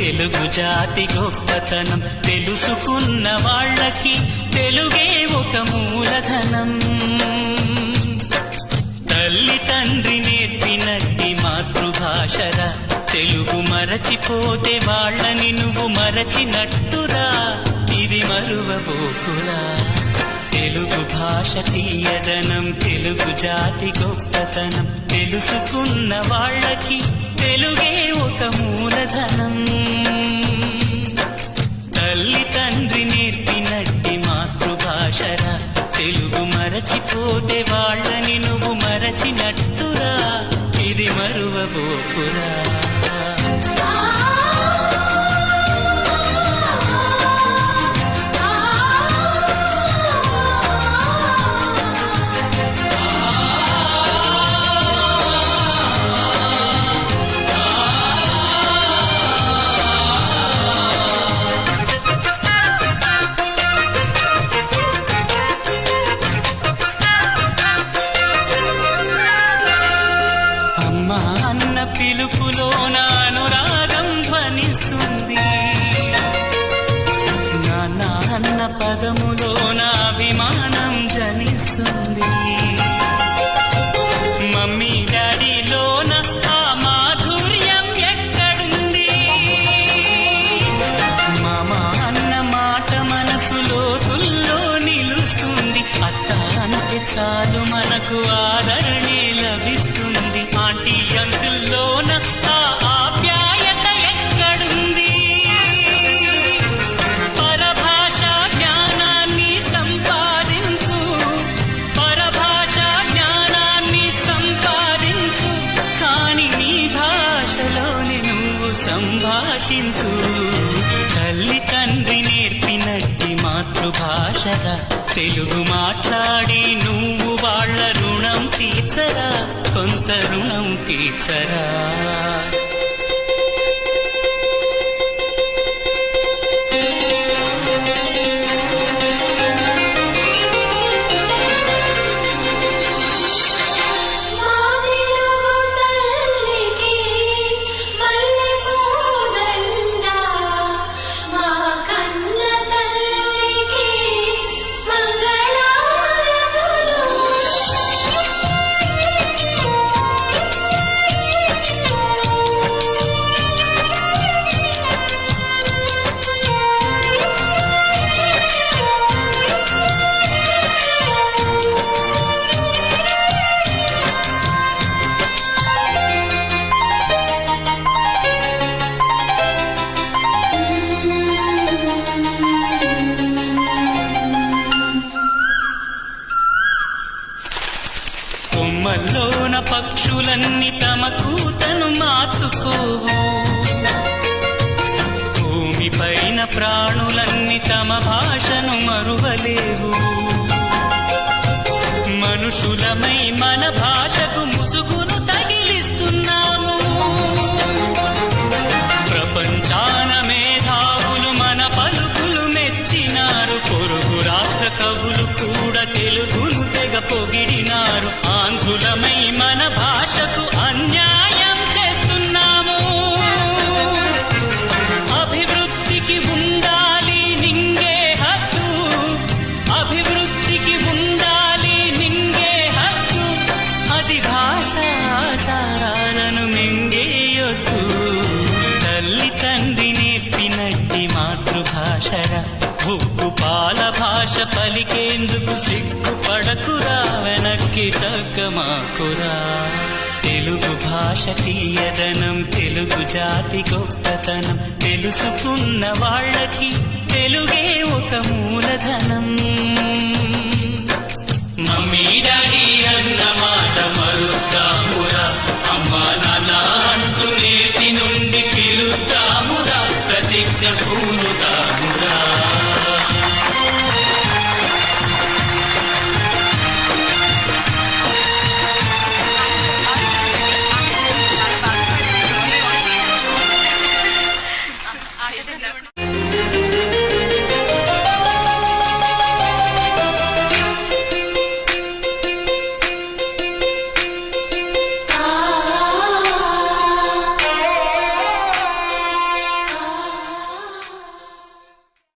తెలుగు జాతి గొప్పతనం తెలుసుకున్న వాళ్ళకి తెలుగే ఒక మూలధనం. తల్లి తండ్రి నేర్పినట్టి మాతృభాషరా, తెలుగు మరచిపోతే వాళ్ళని నువ్వు మరచినట్టురా, ఇది మరువబోకురా. తెలుగు భాష తీయదనం, తెలుగు జాతి గొప్పతనం తెలుసుకున్న వాళ్ళకి తెలుగే ఒక మూలధనం. తల్లి తండ్రి నేర్పినట్టి మాతృభాషరా, తెలుగు మరచిపోతే వాళ్ళని నువ్వు మరచినట్టురా, ఇది మరువబోకురా. అన్న పిలుపులోన అనురాగం ధ్వనిస్తుంది, నాన్న అన్న పదములోన అభిమానం జనిస్తుంది. మమ్మీ డాడీలోన ఆ మాధుర్యం ఎక్కడుంది? మామ అన్న మాట మనసులో తుల్లో నిలుస్తుంది. అత్త అంటే చాలు మనకు ఆదరణే లభిస్తుంది. ఆంటీ అంకుల్లోన ఆ ఆప్యాయత ఎక్కడుంది? పరభాషా జ్ఞానాన్ని సంపాదించు, పరభాషా జ్ఞానాన్ని సంపాదించు, కాని నీ భాషలోనే నువ్వు సంభాషించు. తల్లి తండ్రి నేర్పినట్టి మాతృభాషరా, తెలుగు మాట్లాడి నువ్వు వాళ్ళ రుణం తీర్చరా, కొంత రుణం తీర్చరా. కొమ్మల్లోన పక్షులన్నీ తమ కూతను మార్చుకోవు, భూమిపైన ప్రాణులన్నీ తమ భాషను మరువలేవు. మనుషులమై మన భాషకు ముసుగును తగిలిస్తున్నాము. ప్రపంచాన మేధావులు మన పలుకులు మెచ్చినారు. పొరుగు రాష్ట్ర కవులు కూడా తెలుగును తెగ పొగిడినారు. ఆంధ్రులమై మన భాషకు అన్యాయం చేస్తున్నాము. అభివృద్ధికి ఉండాలి నింగే హక్కు, అభివృద్ధికి ఉండాలి నింగే హక్కు, అది భాషాచారాలను మింగేయొద్దు. తల్లి తండ్రి నేర్పినట్టి మాతృభాషరా, ఉప్పు పాల భాష పలికేందుకు సిగ్గుపడకురా, వెనక్కి తగ్గమాకురా. తెలుగు భాష తీయదనం, తెలుగు జాతి గొప్పతనం తెలుసుకున్న వాళ్ళకి తెలుగే ఒక మూలధనం. మమ్మీ డాడీ అన్న మాట మరుద్దామురా, అమ్మా నాన్న అంటూ నేటి నుండి పిలుద్దామురా, ప్రతిజ్ఞ పూనుదామురా. Thank you.